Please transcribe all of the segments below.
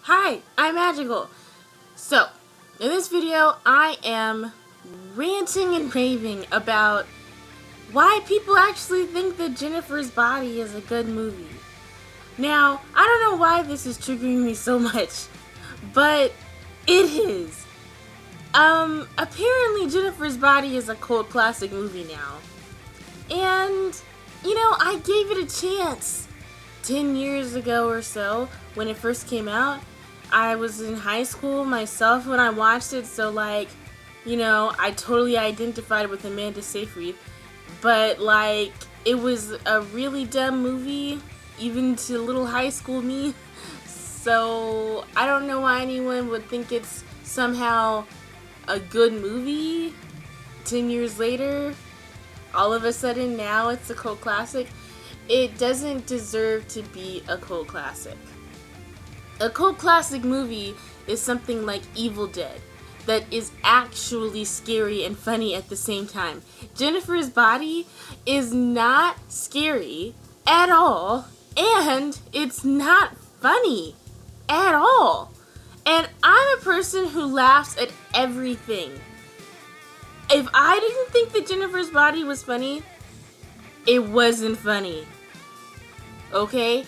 Hi, I'm Magical. So, in this video, I am ranting and raving about why people actually think that Jennifer's Body is a good movie. Now, I don't know why this is triggering me so much, but it is. Apparently Jennifer's Body is a cult classic movie now. And, I gave it a chance 10 years ago or so when it first came out. I was in high school myself when I watched it, so I totally identified with Amanda Seyfried. But it was a really dumb movie, even to little high school me. So I don't know why anyone would think it's somehow a good movie 10 years later. All of a sudden now it's a cult classic. It doesn't deserve to be a cult classic. A cult classic movie is something like Evil Dead that is actually scary and funny at the same time. Jennifer's Body is not scary at all, and it's not funny at all. And I'm a person who laughs at everything. If I didn't think that Jennifer's Body was funny, it wasn't funny. Okay?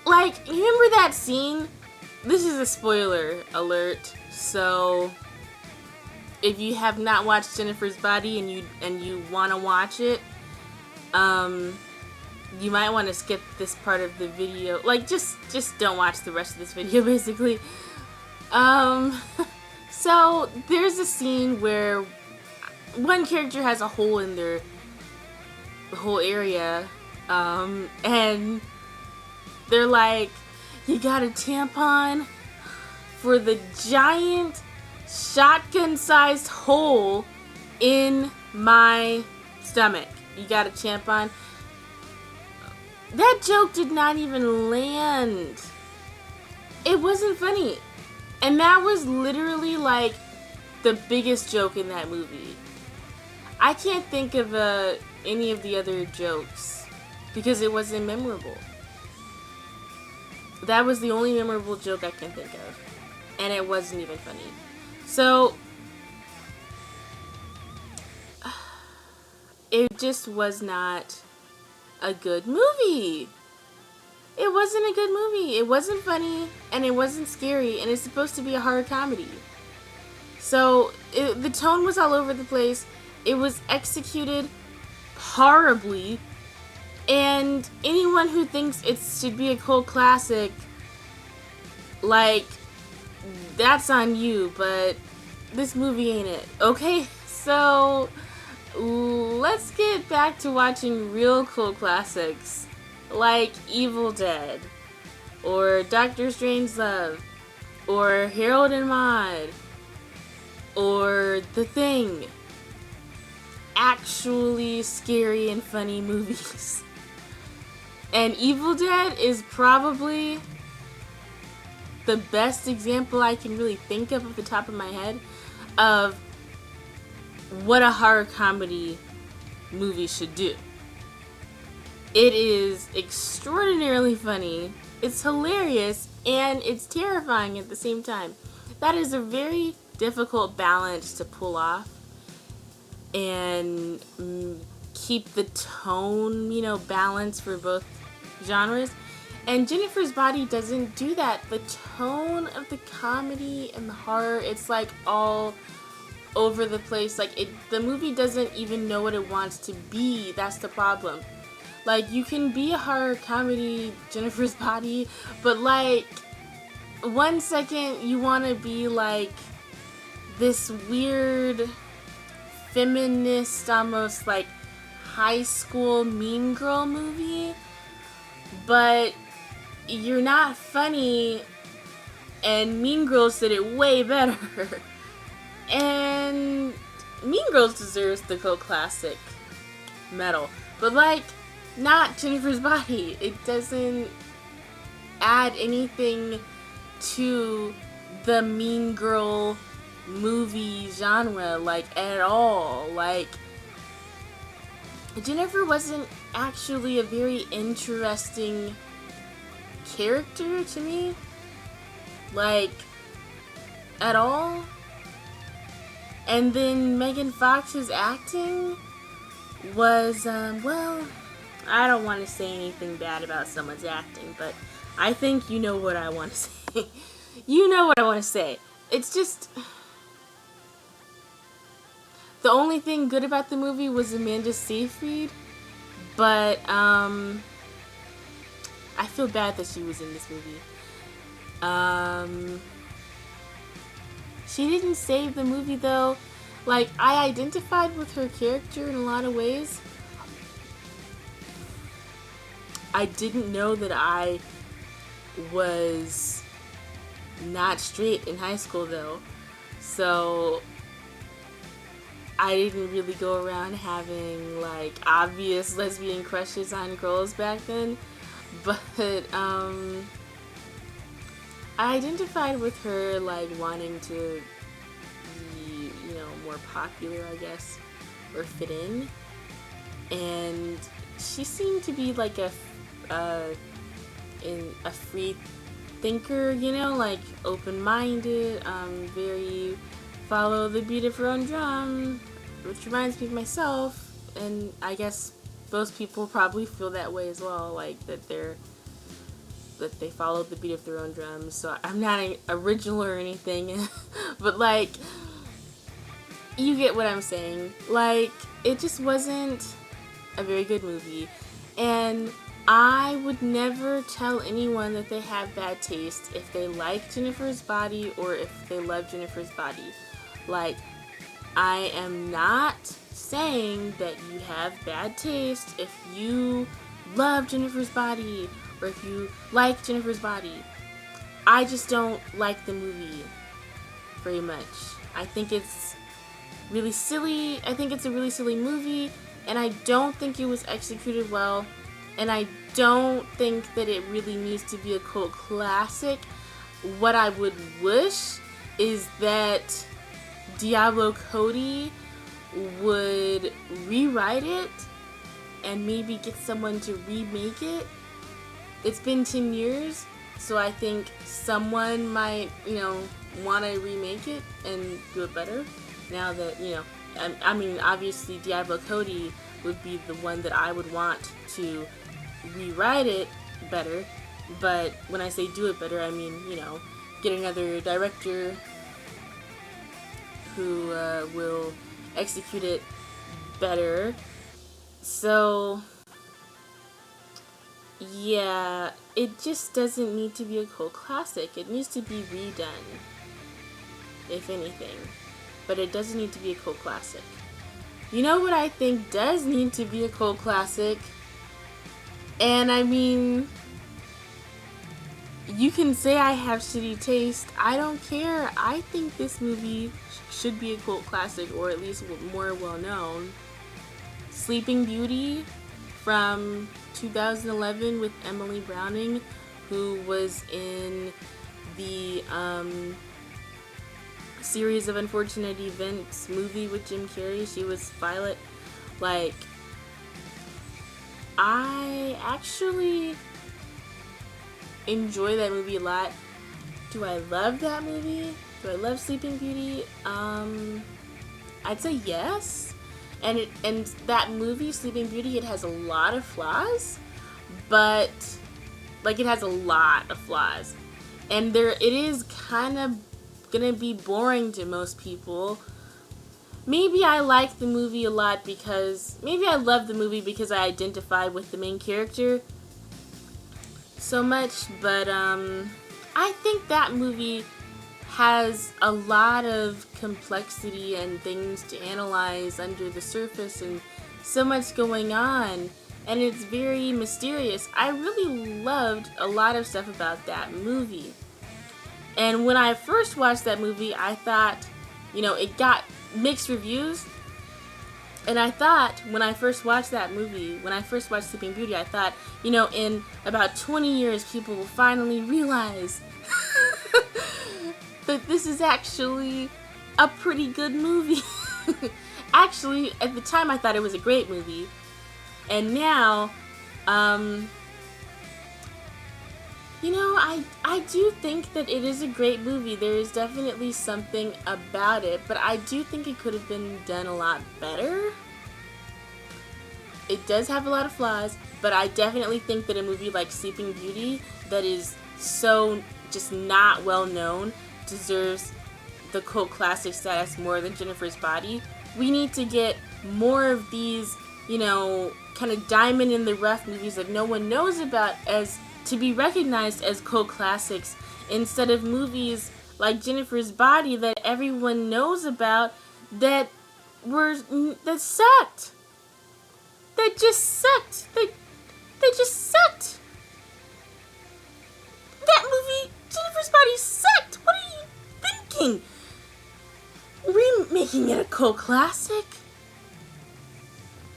You remember that scene? This is a spoiler alert, so if you have not watched Jennifer's Body and you want to watch it, you might want to skip this part of the video. Just don't watch the rest of this video, basically. So there's a scene where one character has a hole in their whole area, and they're like, you got a tampon for the giant shotgun-sized hole in my stomach. You got a tampon? That joke did not even land. It wasn't funny. And that was literally the biggest joke in that movie. I can't think of any of the other jokes because it wasn't memorable. That was the only memorable joke I can think of. And it wasn't even funny. So, it just was not a good movie. It wasn't a good movie. It wasn't funny, and it wasn't scary, and it's supposed to be a horror comedy. So, the tone was all over the place. It was executed horribly. And anyone who thinks it should be a cult classic, that's on you, but this movie ain't it, okay? So, let's get back to watching real cult classics, like Evil Dead, or Doctor Strangelove, or Harold and Maude, or The Thing. Actually scary and funny movies. And Evil Dead is probably the best example I can really think of at the top of my head of what a horror comedy movie should do. It is extraordinarily funny, it's hilarious, and it's terrifying at the same time. That is a very difficult balance to pull off and keep the tone, balanced for both genres. And Jennifer's Body doesn't do that. The tone of the comedy and the horror, it's all over the place. The movie doesn't even know what it wants to be. That's the problem. You can be a horror comedy, Jennifer's Body, but 1 second you want to be this weird feminist, almost high school mean girl movie, but you're not funny, and Mean Girls did it way better. And Mean Girls deserves the cult classic medal, but not Jennifer's Body. It doesn't add anything to the Mean Girl movie genre at all. Jennifer wasn't actually a very interesting character to me. like, at all. And then Megan Fox's acting was, well, I don't want to say anything bad about someone's acting, but I think you know what I want to say. You know what I want to say. It's just, the only thing good about the movie was Amanda Seyfried, but I feel bad that she was in this movie. She didn't save the movie though. Like, I identified with her character in a lot of ways. I didn't know that I was not straight in high school though. So I didn't really go around having like obvious lesbian crushes on girls back then. But I identified with her like wanting to be, you know, more popular, I guess, or fit in. And she seemed to be like a free thinker, you know, like open-minded, very follow the beat of her own drum, which reminds me of myself. And I guess most people probably feel that way as well, like that they follow the beat of their own drums. So I'm not original or anything, but like, you get what I'm saying. Like, it just wasn't a very good movie, and I would never tell anyone that they have bad taste if they like Jennifer's Body or if they love Jennifer's Body. Like, I am not saying that you have bad taste if you love Jennifer's Body or if you like Jennifer's Body. I just don't like the movie very much. I think it's really silly. I think it's a really silly movie, and I don't think it was executed well, and I don't think that it really needs to be a cult classic. What I would wish is that Diablo Cody would rewrite it and maybe get someone to remake it. It's been 10 years, so I think someone might, you know, want to remake it and do it better. Now that, you know, I mean, obviously Diablo Cody would be the one that I would want to rewrite it better, but when I say do it better, I mean, you know, get another director who will execute it better. So yeah, it just doesn't need to be a cult classic. It needs to be redone, if anything, but it doesn't need to be a cult classic. You know what I think does need to be a cult classic? And I mean, you can say I have shitty taste. I don't care. I think this movie should be a cult classic, or at least more well known. Sleeping Beauty from 2011 with Emily Browning, who was in the Series of Unfortunate Events movie with Jim Carrey. She was Violet. Like, I actually enjoy that movie a lot. Do I love that movie? Do I love Sleeping Beauty? I'd say yes. And that movie, Sleeping Beauty, it has a lot of flaws, but like, it has a lot of flaws, and it is kind of gonna be boring to most people. Maybe I like the movie a lot because maybe I love the movie because I identify with the main character so much, but I think that movie has a lot of complexity and things to analyze under the surface and so much going on, and it's very mysterious. I really loved a lot of stuff about that movie. And when I first watched that movie, I thought, you know, it got mixed reviews. And I thought, when I first watched that movie, when I first watched Sleeping Beauty, I thought, you know, in about 20 years, people will finally realize that this is actually a pretty good movie. Actually, at the time, I thought it was a great movie. And now, I do think that it is a great movie. There is definitely something about it, but I do think it could have been done a lot better. It does have a lot of flaws, but I definitely think that a movie like Sleeping Beauty that is so just not well known deserves the cult classic status more than Jennifer's Body. We need to get more of these, kind of diamond in the rough movies that no one knows about as to be recognized as cult classics, instead of movies like Jennifer's Body that everyone knows about that sucked. That just sucked. They just sucked. That movie, Jennifer's Body, sucked. What are you thinking? Remaking it a cult classic?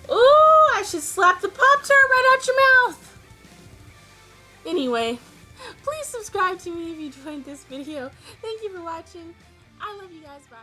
Ooh, I should slap the Pop-Tart right out your mouth. Anyway, please subscribe to me if you enjoyed this video. Thank you for watching. I love you guys. Bye.